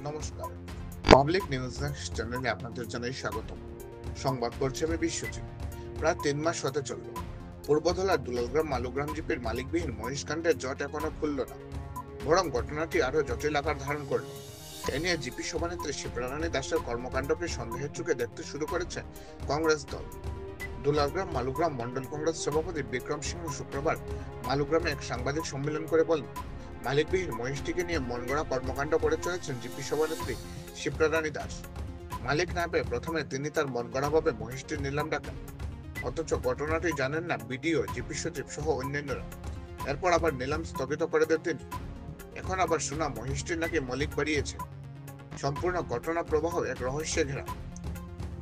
নমস্কার, public news next চ্যানেলে আপনাদের জানাই স্বাগতম। সংবাদ পড়ছে আমি বিশ্বজিৎ। প্রায় 3 মাস হতে চলল পূর্বধলার দুলালগ্রাম মালুগ্রাম জিপির মালিকবিহীন মহিষকাণ্ডের জট এখনো খুলল না, বরং ঘটনাটি আরো জটিল আকার ধারণ করল। এ নিয়ে জিপি সভানেত্রী শিপ্রারানী দাসের কর্মকাণ্ডকে সন্দেহের চোখে দেখতে শুরু করেছে কংগ্রেস দল। দুলালগ্রাম মালুগ্রাম মন্ডল কংগ্রেস সভাপতি বিক্রম সিংহ শুক্রবার মালুগ্রামে এক সাংবাদিক সম্মেলন করে বলেন, মালিকবিহীন মহিষটিকে নিয়ে মনগড়া কর্মকাণ্ড করে চলেছেন জিপি সভানেত্রী শিপ্রারানী দাস। মালিক না পেয়ে প্রথমে তিনি তার মনগড়াভাবে মহিষটির নিলাম ডাকেন, অথচ ঘটনাটি জানেন না বিডিও, জিপি সচিব সহ অন্যান্যরা। এরপর আবার নিলাম স্থগিত করে দেন তিনি। এখন আবার শোনা মহিষটির নাকি মালিক বাড়িয়েছে। সম্পূর্ণ ঘটনা প্রবাহ এক রহস্যে ঘেরা।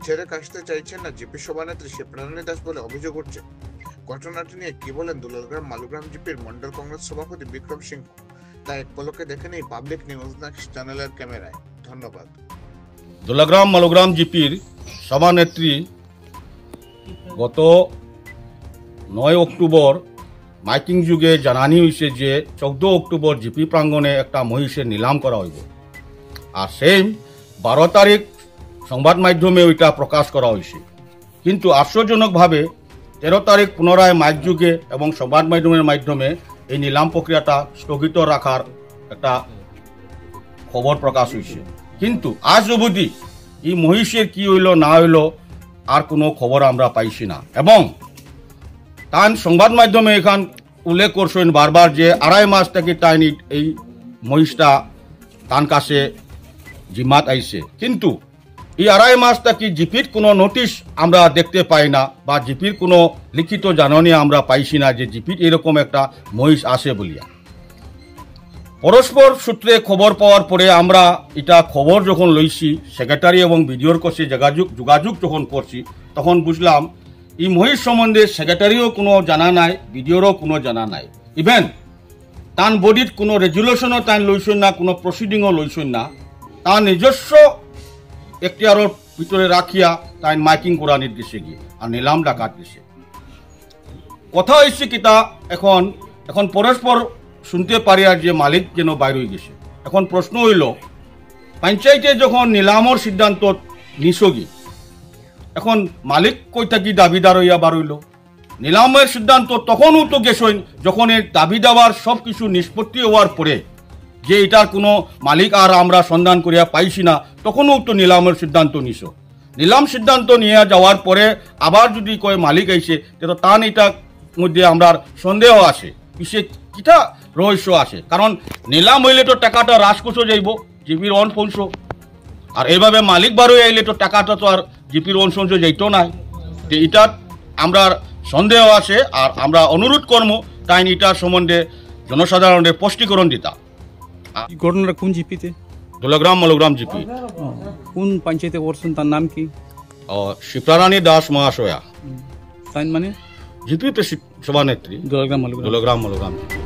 ছেড়ে কাশতে চাইছেন না জিপি সভানেত্রী শিপ্রারানী দাস বলে অভিযোগ উঠছে। ঘটনাটি নিয়ে কি বলেন দুলালগ্রাম মালুগ্রাম জিপির মন্ডল কংগ্রেস সভাপতি বিক্রম সিংহ, তা এক পলকে দেখে নেই পাবলিক নিউজ নেক্সট চ্যানেলের ক্যামেরায়। ধন্যবাদ। দুলালগ্রাম মালুগ্রাম জিপির সভানেত্রী গত 9 অক্টোবর মাইকিং যুগে জানানি হয়েছে যে 14 অক্টোবর জিপি প্রাঙ্গণে একটা মহিষের নিলাম করা হইব, আর সেই 12 তারিখ সংবাদ মাধ্যমে ওইটা প্রকাশ করা হয়েছে। কিন্তু আশ্চর্যজনকভাবে 13 তারিখ পুনরায় মাইক যুগে এবং সংবাদ মাধ্যমের মাধ্যমে এই নিলাম প্রক্রিয়াটা স্থগিত রাখার একটা খবর প্রকাশ হয়েছে। কিন্তু আজ অবধি এই মহিষের কি হইল না হইল আর কোনো খবর আমরা পাইছি না। এবং তান সংবাদ মাধ্যমে এখান উল্লেখ করছেন বারবার যে 2.5 মাস থেকে তাই এই মহিষটা তান কাছে জিম্মাত আইছে, কিন্তু এই 2.5 মাস থেকে জিপির কোনো নোটিশ আমরা দেখতে পাই না, বা জিপির কোনো লিখিত জাননী আমরা পাইছি না যে জিপির এরকম একটা মহিষ আসে বলিয়া। পরস্পর সূত্রে খবর পাওয়ার পরে আমরা এটা খবর যখন লইছি, সেক্রেটারি এবং বিডিওর কাছে যোগাযোগ যখন করছি, তখন বুঝলাম এই মহিষ সম্বন্ধে সেক্রেটারিও কোনো জানা নাই, বিডিওরও কোনো জানা নাই। ইভেন তান বডির কোনো রেজুলেশনও তাই লইছেন না, কোনো প্রসিডিংও লইছেন না। তার নিজস্ব এখতিয়ারের ভিতরে রাখিয়া তাই মাইকিং করা নির্দেশে গিয়ে আর নিলাম ডাকাত দিছে। কথা হয়েছে কিতা, এখন পরস্পর শুনতে পারি আর যে মালিক যেন বাইরে হয়ে গেছে। এখন প্রশ্ন হইল, পঞ্চায়েতে যখন নিলামর সিদ্ধান্ত নিছগি, এখন মালিক কই থাকি দাবিদার হইয়া বার হইল। নিলামের সিদ্ধান্ত তখনও তো গেছেন যখন এর দাবি দেওয়ার সব কিছু নিষ্পত্তি হওয়ার পরে, যে এটার কোনো মালিক আর আমরা সন্ধান করিয়া পাইছি না, তখনও তো নিলামের সিদ্ধান্ত নিছ। নিলাম সিদ্ধান্ত নিয়ে যাওয়ার পরে আবার যদি কয় মালিক আইছে, তো তান এটার মধ্যে আমরা সন্দেহ আসে, কিসে কিটা রহস্য আসে। কারণ নিলাম হইলে তো টাকাটা রাজকোষে যাইব, জিপির অংশ, আর এইভাবে মালিক বার হয়ে আইলে তো টাকাটা তো আর জিপির অংশ যাইতো নাই। তো এটা আমরা সন্দেহ আসে, আর আমরা অনুরোধ করব তাই এটার সম্বন্ধে জনসাধারণের স্পষ্টীকরণ দিতা। ঘটনাটা কোন জিপিতে? দুলালগ্রাম মালুগ্রাম জিপি। কোন পঞ্চায়েতে করছেন, তার নাম কি? শিপ্রারানী দাস মহাশয়া। তাই মানে জিপিতে সভানেত্রী দুলালগ্রাম মালুগ্রাম জিপি।